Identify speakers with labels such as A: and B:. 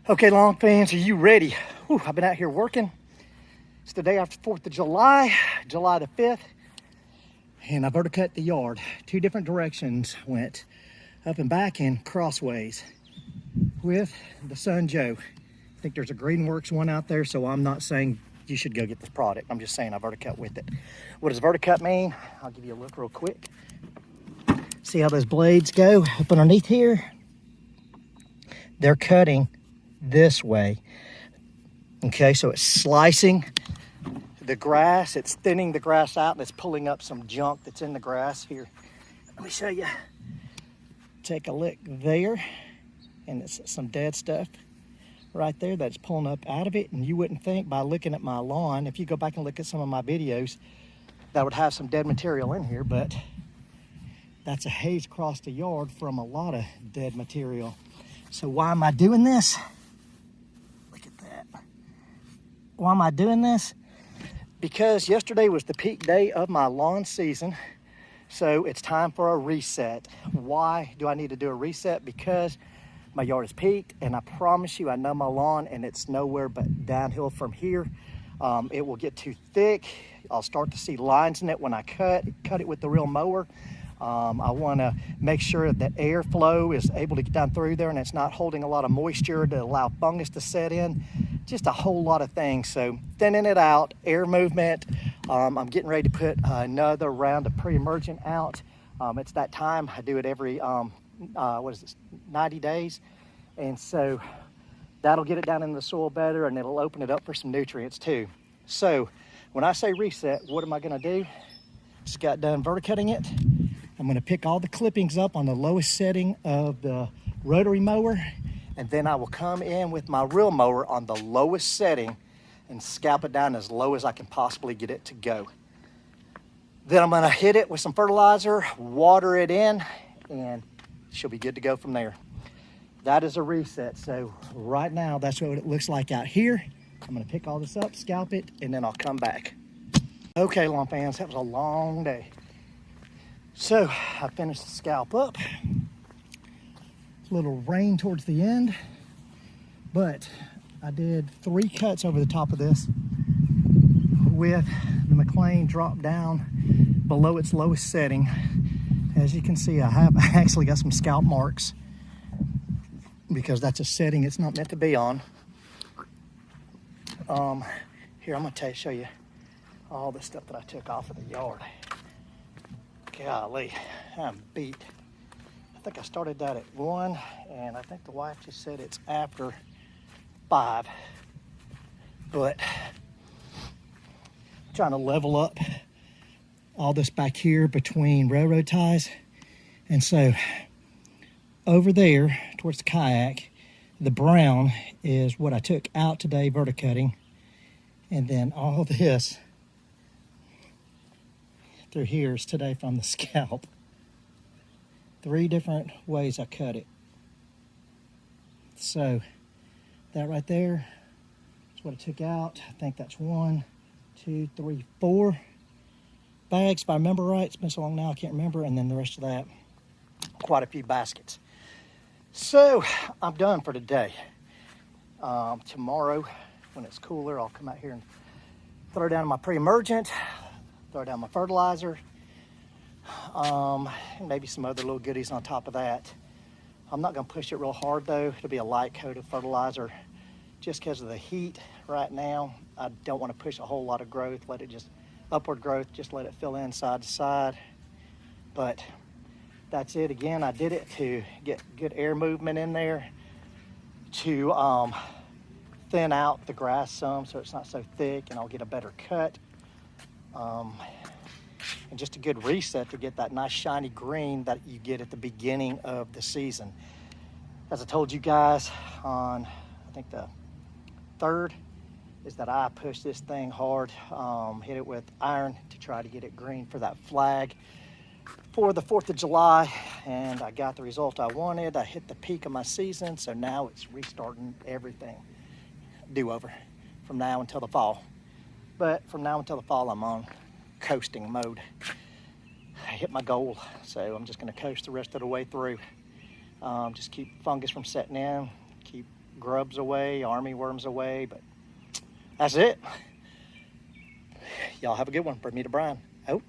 A: Okay, lawn fans, are you ready? Whew, I've been out here working. It's the day after 4th of July, July the 5th, and I verticut the yard. Two different directions, went up and back and crossways with the son Joe. I think there's a Greenworks one out there, so I'm not saying you should go get this product. I'm just saying I verticut with it. What does verticut mean? I'll give you a look real quick. See how those blades go up underneath here? They're cutting this way. Okay, so it's slicing the grass, it's thinning the grass out, and it's pulling up some junk that's in the grass here. Let me show you. Take a look there, and it's some dead stuff right there that's pulling up out of it. And you wouldn't think by looking at my lawn, if you go back and look at some of my videos, that would have some dead material in here, but that's a haze across the yard from a lot of dead material. So why am I doing this? Look at that. Why am I doing this? Because yesterday was the peak day of my lawn season. So it's time for a reset. Why do I need to do a reset? Because my yard is peaked, and I promise you, I know my lawn, and it's nowhere but downhill from here. It will get too thick. I'll start to see lines in it when I cut it with the real mower. I want to make sure that airflow is able to get down through there and it's not holding a lot of moisture to allow fungus to set in. Just a whole lot of things. So thinning it out, air movement. I'm getting ready to put another round of pre-emergent out. It's that time. I do it every 90 days. And so that'll get it down in the soil better, and it'll open it up for some nutrients too. So when I say reset, what am I going to do? Just got done verticutting it. I'm going to pick all the clippings up on the lowest setting of the rotary mower, and then I will come in with my real mower on the lowest setting and scalp it down as low as I can possibly get it to go. Then I'm going to hit it with some fertilizer, water it in, and she'll be good to go from there. That is a reset. So right now, that's what it looks like out here. I'm going to pick all this up, scalp it, and then I'll come back. Okay, lawn fans, that was a long day. So I finished the scalp up. A little rain towards the end, but I did 3 cuts over the top of this with the McLean drop down below its lowest setting. As you can see, I have actually got some scalp marks because that's a setting it's not meant to be on. Here, I'm gonna show you all the stuff that I took off of the yard. Golly, I'm beat. I think I started that at 1, and I think the wife just said it's after 5. But I'm trying to level up all this back here between railroad ties. And so over there towards the kayak, the brown is what I took out today verticutting. And then all this through here is today from the scalp. 3 different ways I cut it. So that right there is what I took out. I think that's 1, 2, 3, 4 bags, if I remember right. It's been so long now I can't remember. And then the rest of that, quite a few baskets. So I'm done for today. Tomorrow, when it's cooler, I'll come out here and throw down my pre-emergent, throw down my fertilizer, maybe some other little goodies on top of that. I'm not going to push it real hard though. It'll be a light coat of fertilizer just because of the heat right now. I don't want to push a whole lot of growth, let it just upward growth, just let it fill in side to side. But that's it. Again, I did it to get good air movement in there, to thin out the grass some so it's not so thick and I'll get a better cut. And just a good reset to get that nice shiny green that you get at the beginning of the season. As I told you guys on, I think the 3rd, is that I pushed this thing hard, hit it with iron to try to get it green for that flag for the 4th of July, and I got the result I wanted. I hit the peak of my season, so now it's restarting everything. Do-over from now until the fall. But from now until the fall, I'm on coasting mode. I hit my goal, so I'm just going to coast the rest of the way through. Just keep fungus from setting in, keep grubs away, army worms away, but that's it. Y'all have a good one. From me to Brian. Out.